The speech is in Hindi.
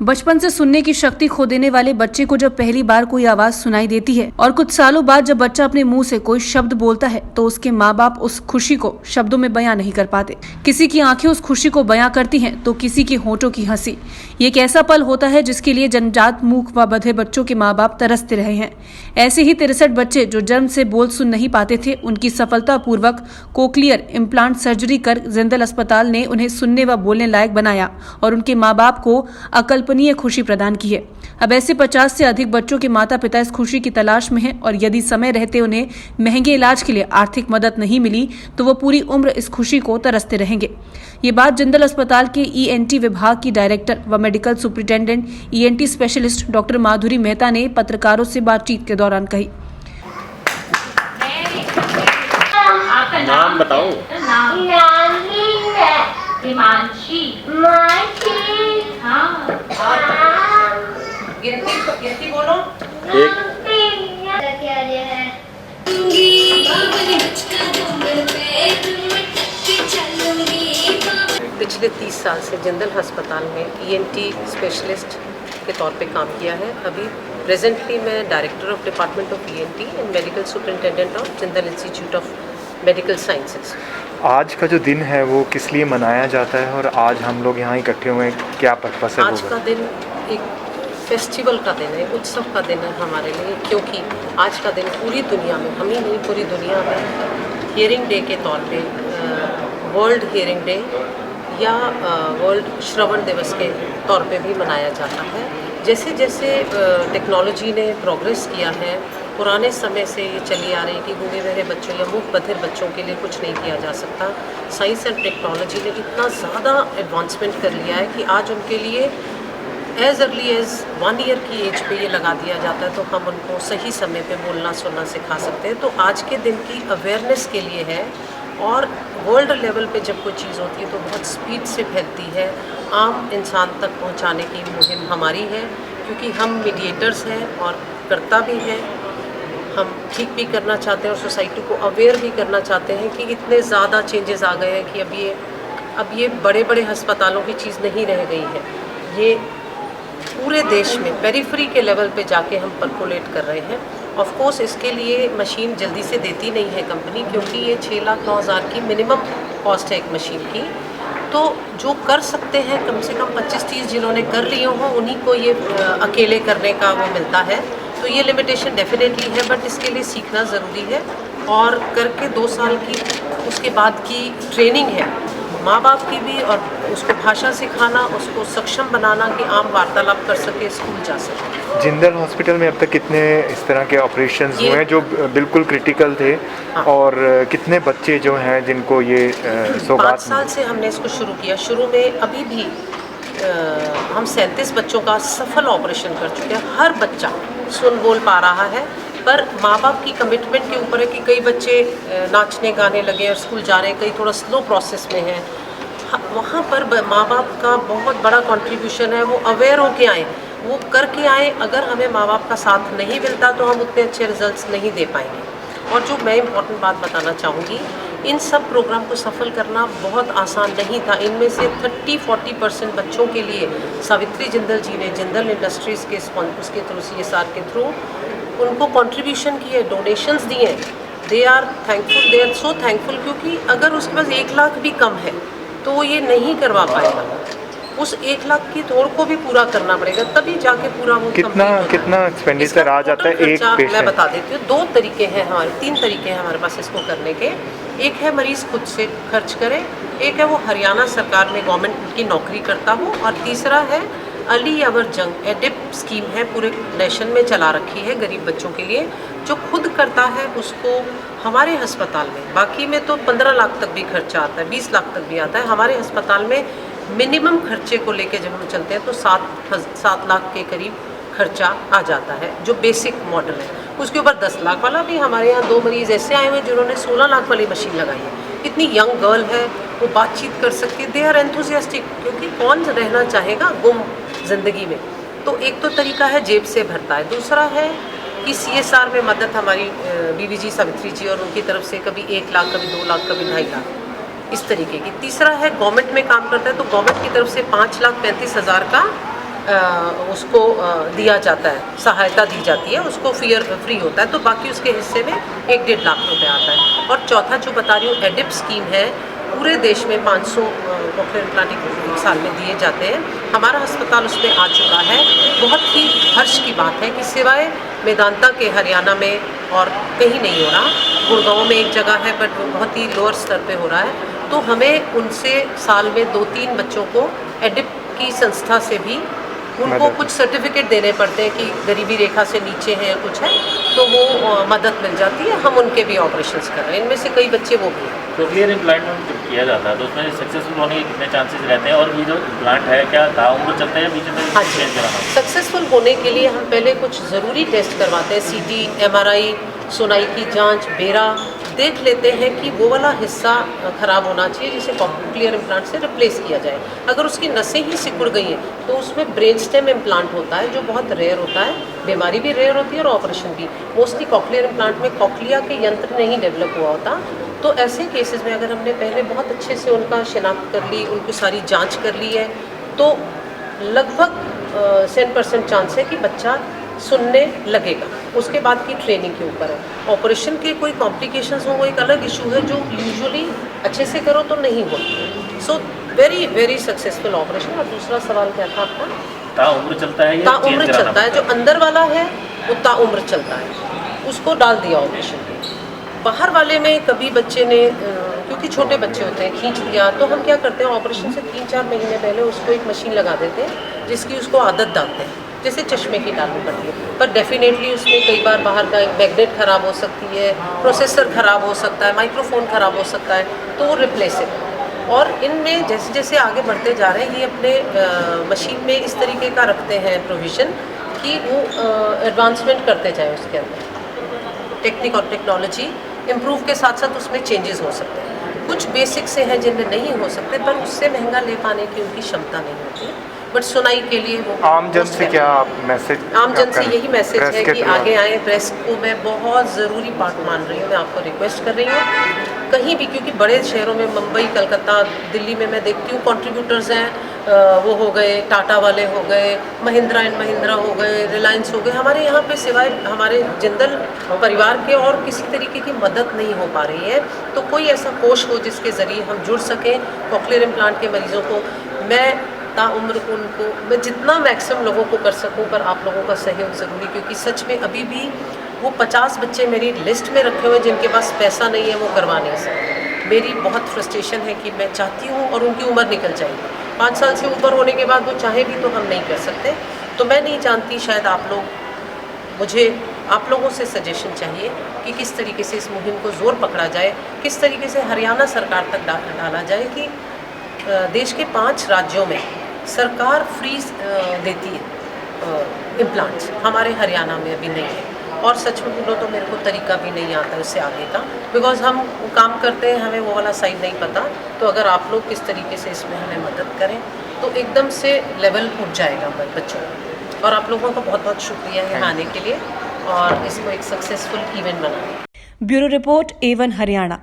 बचपन से सुनने की शक्ति खो देने वाले बच्चे को जब पहली बार कोई आवाज सुनाई देती है और कुछ सालों बाद जब बच्चा अपने मुंह से कोई शब्द बोलता है तो उसके माँ बाप उस खुशी को शब्दों में बयां नहीं कर पाते। किसी की आंखें उस खुशी को बयां करती हैं तो किसी के होंठों की हंसी। ये एक ऐसा पल होता है जिसके लिए जन्मजात मूक व बधिर बच्चों के माँ बाप तरसते रहे हैं। ऐसे ही 63 बच्चे जो जन्म से बोल सुन नहीं पाते थे, उनकी सफलतापूर्वक कोक्लियर इम्प्लांट सर्जरी कर जिंदल अस्पताल ने उन्हें सुनने व बोलने लायक बनाया और उनके माँ बाप को अकल्पनीय खुशी प्रदान की है। अब ऐसे 50 से अधिक बच्चों के माता पिता इस खुशी की तलाश में हैं और यदि समय रहते उन्हें महंगे इलाज के लिए आर्थिक मदद नहीं मिली तो वो पूरी उम्र इस खुशी को तरसते रहेंगे। ये बात जिंदल अस्पताल के ENT विभाग की डायरेक्टर व medical superintendent ENT specialist doctor Madhuri Mehta ने पत्रकारों से बातचीत के दौरान कही। नाम बताओ। हिमांशी। हाँ। गिनती बोलो। पिछले 30 साल से जिंदल अस्पताल में ENT स्पेशलिस्ट के तौर पे काम किया है। अभी प्रेजेंटली मैं director of department of ENT and medical superintendent of Jindal institute of medical sciences. आज का जो दिन है वो किस लिए मनाया जाता है और आज हम लोग यहाँ इकट्ठे हुए हैं, क्या पर्पस है? आज का दिन एक फेस्टिवल का दिन है, उत्सव का दिन है हमारे लिए, क्योंकि आज का दिन पूरी दुनिया में, हम ही नहीं पूरी दुनिया में हियरिंग डे के तौर पे, वर्ल्ड हियरिंग डे या वर्ल्ड श्रवण दिवस के तौर पे भी मनाया जाता है। जैसे जैसे टेक्नोलॉजी ने प्रोग्रेस किया है, पुराने समय से ये चली आ रही है कि गूंगे बहरे बच्चों या मूक बधिर बच्चों के लिए कुछ नहीं किया जा सकता। साइंस एंड टेक्नोलॉजी ने इतना ज़्यादा एडवांसमेंट कर लिया है कि आज उनके लिए एज अर्ली एज 1 ईयर की एज पे ये लगा दिया जाता है, तो हम उनको सही समय पे बोलना सुनना सिखा सकते हैं। तो आज के दिन की अवेयरनेस के लिए है और वर्ल्ड लेवल पे जब कोई चीज़ होती है तो बहुत स्पीड से फैलती है। आम इंसान तक पहुंचाने की मुहिम हमारी है, क्योंकि हम मीडिएटर्स हैं और करता भी हैं। हम ठीक भी करना चाहते हैं और सोसाइटी को अवेयर भी करना चाहते हैं कि इतने ज़्यादा चेंजेस आ गए हैं कि अब ये बड़े बड़े अस्पतालों की चीज़ नहीं रह गई है। ये पूरे देश में पेरिफेरी के लेवल पे जाके हम परकोलेट कर रहे हैं। ऑफ कोर्स इसके लिए मशीन जल्दी से देती नहीं है कंपनी, क्योंकि ये 6,09,000 की मिनिमम कॉस्ट है एक मशीन की। तो जो कर सकते हैं कम से कम 25-30 जिन्होंने कर लिए हों, उन्हीं को ये अकेले करने का वो मिलता है। तो ये लिमिटेशन डेफिनेटली है, बट इसके लिए सीखना ज़रूरी है और करके 2 साल की उसके बाद की ट्रेनिंग है माँ बाप की भी, और उसको भाषा सिखाना, उसको सक्षम बनाना कि आम वार्तालाप कर सके, स्कूल जा सके। जिंदल हॉस्पिटल में अब तक कितने इस तरह के ऑपरेशंस हुए हैं जो बिल्कुल क्रिटिकल थे? हाँ। और कितने बच्चे जो हैं जिनको ये 5 साल से हमने इसको शुरू किया। शुरू में अभी भी हम 37 बच्चों का सफल ऑपरेशन कर चुके हैं। हर बच्चा सुन बोल पा रहा है, पर माँ बाप की कमिटमेंट के ऊपर है कि कई बच्चे नाचने गाने लगे और स्कूल जा रहे हैं, कई थोड़ा स्लो प्रोसेस में हैं। वहाँ पर माँ बाप का बहुत बड़ा कंट्रीब्यूशन है। वो अवेयर होके आए, वो करके आए। अगर हमें माँ बाप का साथ नहीं मिलता तो हम उतने अच्छे रिजल्ट्स नहीं दे पाएंगे। और जो मैं इम्पॉर्टेंट बात बताना चाहूँगी, इन सब प्रोग्राम को सफल करना बहुत आसान नहीं था। इनमें से 30-40% बच्चों के लिए सावित्री जिंदल जी ने जिंदल इंडस्ट्रीज़ के उसके थ्रू, CSR के थ्रू उनको कंट्रीब्यूशन किए, डोनेशंस दिए। They are thankful, they are so thankful, क्योंकि अगर उसके पास 1 लाख भी कम है तो वो ये नहीं करवा पाएगा। उस 1 लाख की दौड़ को भी पूरा करना पड़ेगा, तभी जाके पूरा वो कितना एक्सपेंडिचर आ जाता है एक पेशेंट? मैं बता देती हूँ। 2 तरीके हैं हमारे, 3 तरीके हैं हमारे पास इसको करने के। एक है मरीज़ खुद से खर्च करे, एक है वो हरियाणा सरकार में गवर्नमेंट की नौकरी करता हो, और तीसरा है अली अवर जंग एडिप स्कीम है, पूरे नेशन में चला रखी है गरीब बच्चों के लिए। जो खुद करता है उसको हमारे अस्पताल में, बाकी में तो 15 लाख तक भी खर्चा आता है, 20 लाख तक भी आता है। हमारे अस्पताल में मिनिमम खर्चे को लेके जब हम चलते हैं तो 7 लाख के करीब खर्चा आ जाता है, जो बेसिक मॉडल है। उसके ऊपर 10 लाख वाला भी, हमारे यहाँ 2 मरीज़ ऐसे आए हुए जिन्होंने 16 लाख वाली मशीन लगाई है। इतनी यंग गर्ल है, वो बातचीत कर सकती है, दे आर एंथुसियास्टिक, क्योंकि कौन रहना चाहेगा गुम ज़िंदगी में। तो एक तो तरीका है जेब से भरता है, दूसरा है कि CSR में मदद हमारी BVG सावित्री जी और उनकी तरफ से कभी 1 लाख, कभी 2 लाख, कभी 2.5 लाख, इस तरीके की। तीसरा है गवर्नमेंट में काम करता है तो गवर्नमेंट की तरफ से 5,35,000 का उसको दिया जाता है, सहायता दी जाती है, उसको फियर फ्री होता है, तो बाकी उसके हिस्से में 1-1.5 लाख रुपए आता है। और चौथा जो बता रही हूँ एडिप स्कीम है, पूरे देश में 500 कॉकलियर इम्प्लांट एक साल में दिए जाते हैं। हमारा अस्पताल उसमें आ चुका है। बहुत ही हर्ष की बात है कि सिवाय मेदांता के हरियाणा में और कहीं नहीं हो रहा, गुड़गांव में एक जगह है बट वो बहुत ही लोअर स्तर पे हो रहा है। तो हमें उनसे साल में 2-3 बच्चों को एडिप की संस्था से भी उनको कुछ सर्टिफिकेट देने पड़ते हैं कि गरीबी रेखा से नीचे हैं कुछ है, तो वो मदद मिल जाती है। हम उनके भी ऑपरेशंस कर रहे हैं, इनमें से कई बच्चे वो भी हैं। कॉकलियर इम्प्लांट जब किया जाता है तो उसमें सक्सेसफुल होने के कितने चांसेस रहते हैं, और ये जो इम्प्लांट है क्या ताउम्र चलता है या बीच में हाँ चेंज कराना? सक्सेसफुल होने के लिए हम पहले कुछ ज़रूरी टेस्ट करवाते हैं, सीटी, एमआरआई, सुनाई की जांच, बेरा, देख लेते हैं कि वो वाला हिस्सा ख़राब होना चाहिए जिसे कॉकलियर इम्प्लांट से रिप्लेस किया जाए। अगर उसकी नसें ही सिकुड़ गई हैं तो उसमें ब्रेन स्टेम इम्प्लांट होता है जो बहुत रेयर होता है, बीमारी भी रेयर होती है और ऑपरेशन भी। मोस्टली कॉकलियर इम्प्लांट में कॉकलिया के यंत्र नहीं डेवलप हुआ होता, तो ऐसे केसेस में अगर हमने पहले बहुत अच्छे से उनका शिनाख्त कर ली, उनकी सारी जाँच कर ली है, तो लगभग 100% चांस है कि बच्चा सुनने लगेगा। उसके बाद की ट्रेनिंग के ऊपर है। ऑपरेशन के कोई कॉम्प्लिकेशंस हो वो एक अलग इशू है जो यूजुअली अच्छे से करो तो नहीं होती। So very very successful operation. और दूसरा सवाल क्या था आपका? ताउम्र चलता है या ताउम्र चेंज कराना चलता है, जो अंदर वाला है वो ताउम्र चलता है, उसको डाल दिया ऑपरेशन पे। बाहर वाले में कभी बच्चे ने क्योंकि छोटे बच्चे होते हैं खींच दिया, तो हम क्या करते हैं ऑपरेशन से 3-4 महीने पहले उसको एक मशीन लगा देते हैं जिसकी उसको आदत डालते हैं, जैसे चश्मे की डालनी पड़ती है। पर डेफिनेटली उसमें कई बार बाहर का मैग्नेट ख़राब हो सकती है, प्रोसेसर ख़राब हो सकता है, माइक्रोफोन ख़राब हो सकता है, तो वो रिप्लेसेबल। और इनमें जैसे जैसे आगे बढ़ते जा रहे हैं ये अपने मशीन में इस तरीके का रखते हैं प्रोविज़न कि वो एडवांसमेंट करते जाए उसके अंदर। टेक्निक और टेक्नोलॉजी इम्प्रूव के साथ साथ उसमें चेंजेस हो सकते हैं। कुछ बेसिक से हैं जिनमें नहीं हो सकते, पर उससे महंगा ले पाने की उनकी क्षमता नहीं होती। बट सुनाई के लिए वो आम जन से क्या आप मैसेज? आम जन से यही मैसेज है कि आगे आए। प्रेस को मैं बहुत ज़रूरी पार्ट मान रही हूँ, मैं आपको रिक्वेस्ट कर रही हूँ कहीं भी, क्योंकि बड़े शहरों में मुंबई, कलकत्ता, दिल्ली में मैं देखती हूँ कंट्रीब्यूटर्स हैं, वो हो गए टाटा वाले, हो गए महिंद्रा एंड महिंद्रा, हो गए रिलायंस, हो गए। हमारे यहाँ पे सिवाय हमारे जिंदल परिवार के और किसी तरीके की मदद नहीं हो पा रही है। तो कोई ऐसा कोष हो जिसके ज़रिए हम जुड़ सकें कॉकलियर इम्प्लांट के मरीज़ों को। मैं ताउम्र उनको मैं जितना मैक्सिमम लोगों को कर सकूं, पर आप लोगों का सहयोग ज़रूरी, क्योंकि सच में अभी भी वो 50 बच्चे मेरी लिस्ट में रखे हुए जिनके पास पैसा नहीं है, वो करवा नहीं सकते। मेरी बहुत फ्रस्ट्रेशन है कि मैं चाहती हूँ और उनकी उम्र निकल जाएगी, 5 साल से ऊपर होने के बाद वो चाहे भी तो हम नहीं कर सकते। तो मैं नहीं जानती, शायद आप लोग, मुझे आप लोगों से सजेशन चाहिए कि किस तरीके से इस मुहिम को ज़ोर पकड़ा जाए, किस तरीके से हरियाणा सरकार तक डाला जाए कि देश के 5 राज्यों में सरकार फ्री देती है इम्प्लांट्स, हमारे हरियाणा में अभी नहीं है। और सच में बोलो तो मेरे को तरीका भी नहीं आता उससे आगे का, बिकॉज हम काम करते हैं, हमें वो वाला साइड नहीं पता। तो अगर आप लोग किस तरीके से इसमें हमें मदद करें तो एकदम से लेवल उठ जाएगा बच्चों का। और आप लोगों का बहुत बहुत शुक्रिया है आने के लिए और इसको एक सक्सेसफुल इवेंट बनाने। Bureau report A1 Haryana.